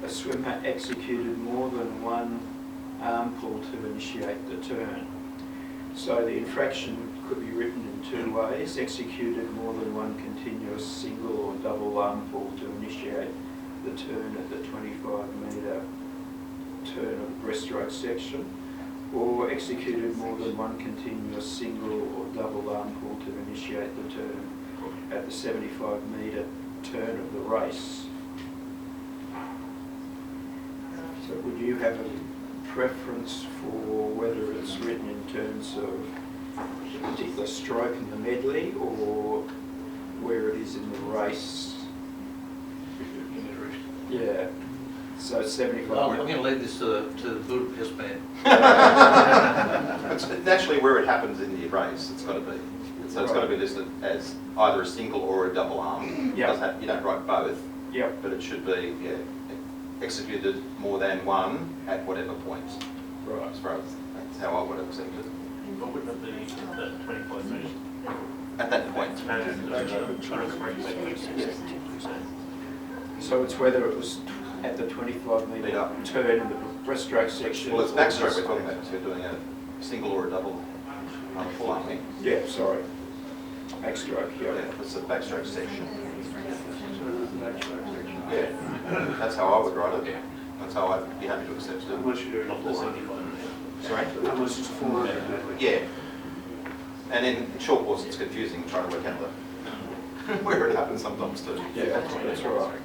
a swimmer executed more than one arm pull to initiate the turn. So the infraction could be written in two ways: executed more than one continuous single or double arm pull to initiate the turn at the 25-metre turn of the breaststroke section, or executed more than one continuous single or double arm pull to initiate the turn at the 75-metre turn of the race. So would you have a preference for whether it's written in terms of a particular stroke in the medley or where it is in the race? Yeah. So 75. Well, I'm going to leave this to the Budapest man. It's naturally where it happens in the race. It's got to be. So it's got to be listed as either a single or a double arm. Yep. You don't write both. Yep. But it should be executed more than one at whatever point. Right. As far as that's how I would have accepted it. But wouldn't it be the 25 metres? At that point. Yes. So it's whether it was at the 25-metre turn in the breaststroke section. Well, it's backstroke we're talking about, so we're doing a single or a double full arm. Yeah, sorry. Backstroke, yeah. Yeah, it's a backstroke section. Yeah, that's how I would write it. That's how I'd be happy to accept it. Unless you're doing a 75. Sorry? Unless it's 400. Yeah. And in short course, it's confusing trying to work out where it happens sometimes too. Yeah, that's right.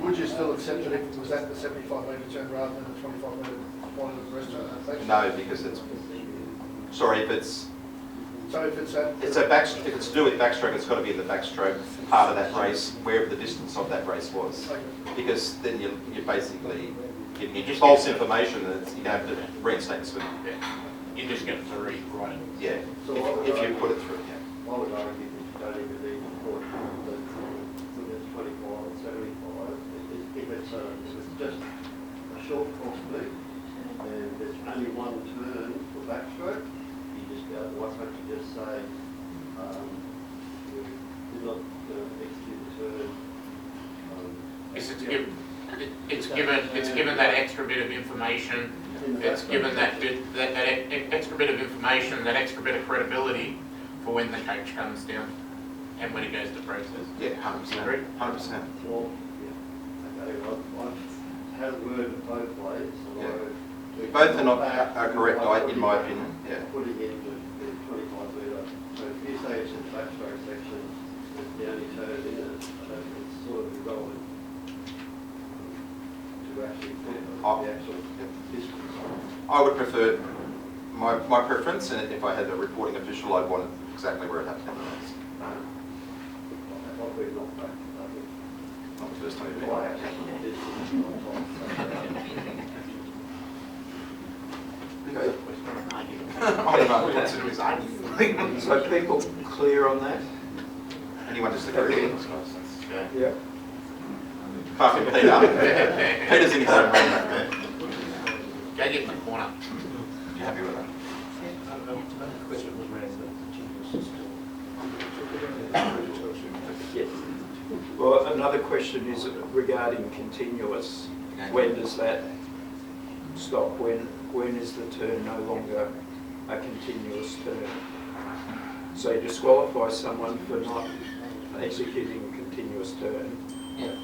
Would you still accept it if it was at the 75-metre turn rather than the 25-metre point of the breaststroke? No, because it's, sorry, if it's, So if it's at... if it's to do with backstroke, it's got to be in the backstroke part of that race, wherever the distance of that race was. Okay. Because then you're basically giving you false information and you have to reinstate the swim. Yeah. You just get to rewrite it. Yeah, So if you put it through, yeah. I would argue that you don't even need to put it's 25 and 75. If it's just a short course loop and there's only one turn for backstroke, you just go, why can't you just say, you're not going to execute the turn? It's given that extra bit of information. It's given that extra bit of information, that extra bit of credibility for when the coach comes down and when it goes to process. Yeah, 100%. 100%. Well, yeah. Okay, I've had it worded both ways. So Yeah. Both are not are correct, in my opinion. Yeah. Putting in the 25 metre. So if you say it's in the backstroke section, it's the only turn in it, it's sort of irrelevant to actually put the actual distance. I would prefer, my preference, and if I had a reporting official, I'd want it exactly where it happened in the race. What we've not done, Not the first time you've been I on. I don't know, what's to do with So people clear on that? anyone disagree? Yeah. Apart from Peter. Peter's in his own room. Go get in the corner. You happy with that? The question was around the continuous system. Yes. Well, another question is regarding continuous. When does that stop? When is the turn no longer a continuous turn? So you disqualify someone for not executing a continuous turn. Yeah.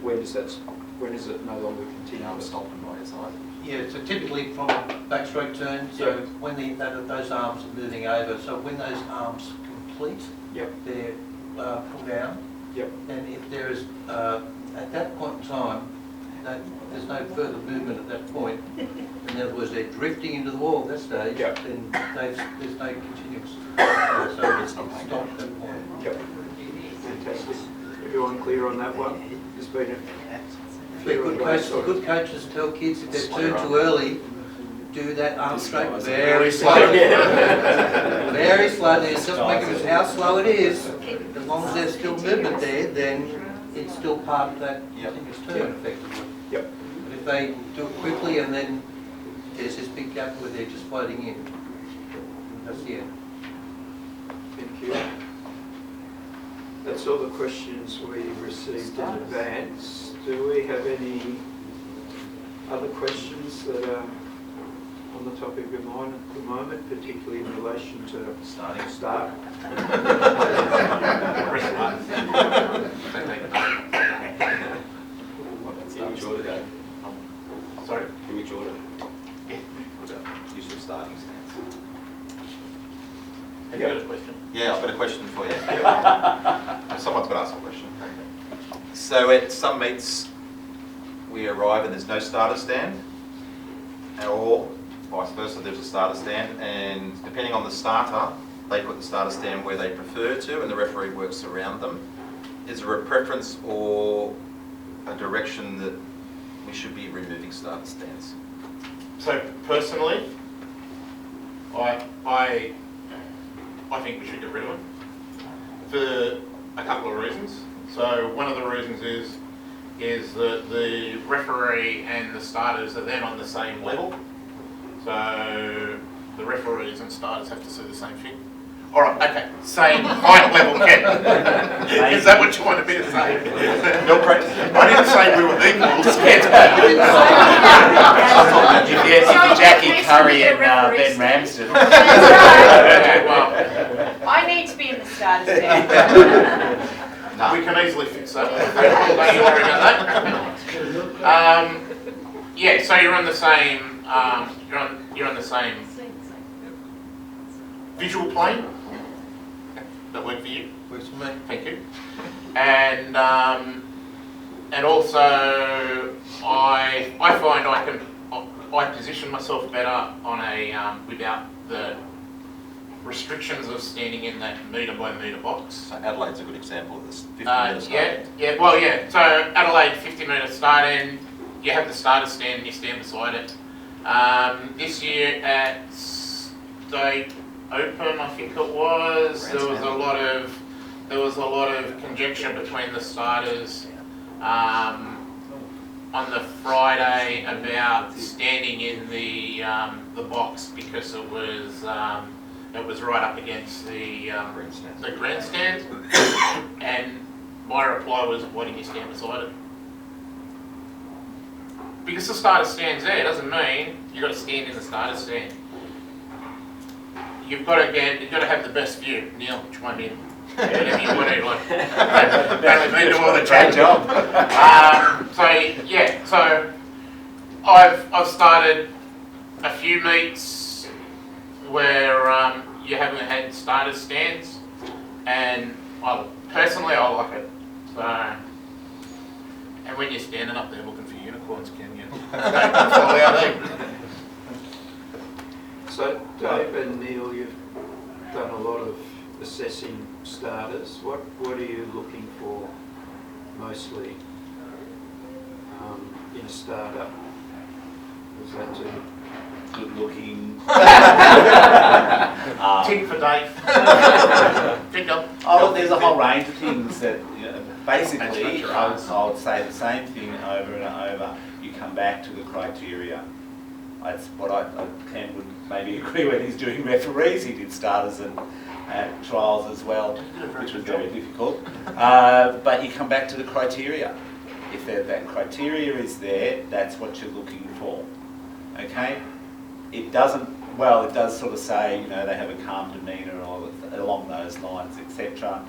When is it no longer continuous? Stopping by your side. Yeah, so typically from backstroke turn, so when those arms are moving over, so when those arms complete, Yep. they're pulled down. Yep. And if there is, at that point in time, there's no further movement at that point, in other words, they're drifting into the wall at that stage, Yep. then there's no continuous. So it's stopped at that point. Yep. Fantastic. Everyone clear on that one? There's been a few Good coaches tell kids if they've turned too early, do that arm stroke very slowly. Very slowly. It's just making how slow it is. As long as there's still movement there, then it's still part of that continuous turn effectively. Yep. But if they do it quickly and then there's this big gap where they're just floating in, that's the end. Thank you. That's all the questions we received. in advance. Do we have any other questions that are on the topic of mind at the moment, particularly in relation to start? Sorry? In which order? Use of starting stance. Have you got a question? Yeah, I've got a question for you. Someone's got to ask a question. So at some meets, we arrive and there's no starter stand, or vice versa, there's a starter stand, and depending on the starter, they put the starter stand where they prefer to, and the referee works around them. Is there a preference or a direction that we should be removing starter stands? So personally, I think we should get rid of them for a couple of reasons. So one of the reasons is that the referee and the starters are then on the same level. So the referees and starters have to see the same thing. All right, okay, same height level, Ken. Is that what you wanted me to say? No practice. I didn't say we were equals, Ken. If Jackie Curry and Ben Ramsden. Okay, well, I need to be in the starter stand. we can easily fix that. Yeah, so you're on the same. You're on the same visual plane. That work for you? Works for me. Thank you. And also I find I position myself better on a without the restrictions of standing in that metre by metre box. So Adelaide's a good example of this. 50 metre start. Yeah. So Adelaide 50 metre start in. You have the starter stand and you stand beside it. This year at State Open, I think it was, there was a lot of conjecture between the starters on the Friday about standing in the box because it was right up against the grandstand, and my reply was, why didn't you stand beside it? Because the starter stand's there doesn't mean you've got to stand in the starter stand. You've got to have the best view. Neil, chime in. Whatever you want to, like, don't let me do all the chat. job. So I've started a few meets where you haven't had starter stands, and personally I like it. So, and when you're standing up there looking for unicorns, can you? Fall out, eh? So Dave and Neil, you've done a lot of assessing starters. What are you looking for mostly in a starter? Is that to Good looking. Tick for Dave. Tick up. Oh, there's a whole range of things that, basically, That's not I would say the same thing over and over. You come back to the criteria. That's what Ken would maybe agree when he's doing referees. He did starters and trials as well, which was very difficult. But you come back to the criteria. If that criteria is there, that's what you're looking for. Okay? It does sort of say, they have a calm demeanour or along those lines, etc.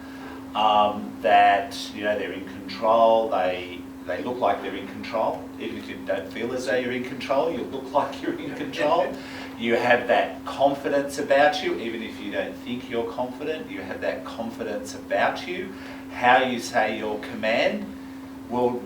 That, they're in control, they look like they're in control. Even if you don't feel as though you're in control, you look like you're in control. You have that confidence about you, even if you don't think you're confident, you have that confidence about you. How you say your command will,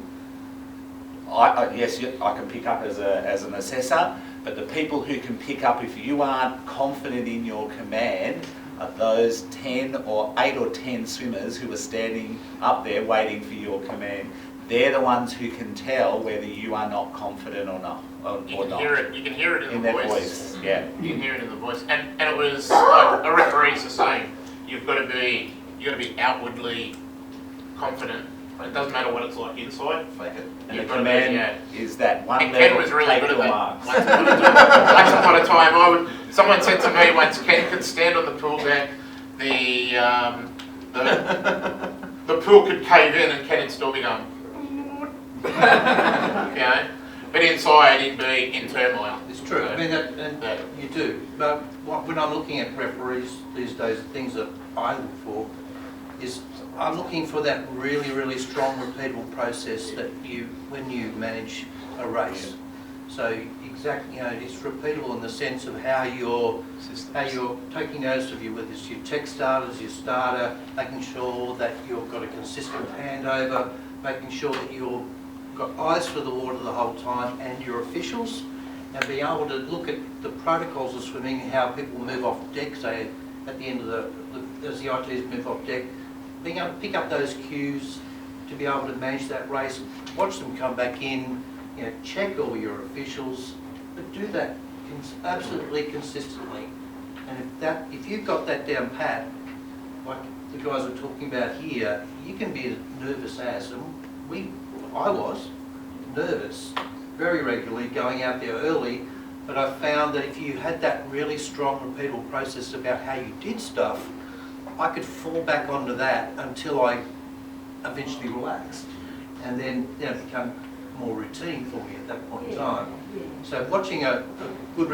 yes, I can pick up as an assessor, but the people who can pick up if you aren't confident in your command are those 8 or 10 swimmers who are standing up there waiting for your command. They're the ones who can tell whether you are not confident or not. You can hear it in the their voice. Yeah. You can hear it in the voice. And it was like a referee's the same. You've got to be outwardly confident. It doesn't matter what it's like inside. Fake it. And the command is that one And level, Ken was really take good at your that. marks. Once upon a time, someone said to me once, Ken could stand on the pool deck, the pool could cave in and Ken would still be going. Okay? But inside it'd be in turmoil. It's true, I mean, and you do, but when I'm looking at referees these days, the things that I look for is, I'm looking for that really, really strong repeatable process that when you manage a race. So exactly, it's repeatable in the sense of how you're taking notice of whether it's your tech starters, your starter, making sure that you've got a consistent handover, making sure that you've got eyes for the water the whole time, and your officials, and being able to look at the protocols of swimming, how people move off deck, say at the end of as the ITs move off deck, being able to pick up those cues to be able to manage that race, watch them come back in, check all your officials, but do that absolutely consistently. And if you've got that down pat, like the guys are talking about here, you can be a nervous ass, and I was nervous very regularly going out there early, but I found that if you had that really strong repeatable process about how you did stuff, I could fall back onto that until I eventually relaxed, and then it became more routine for me at that point in time. So watching a good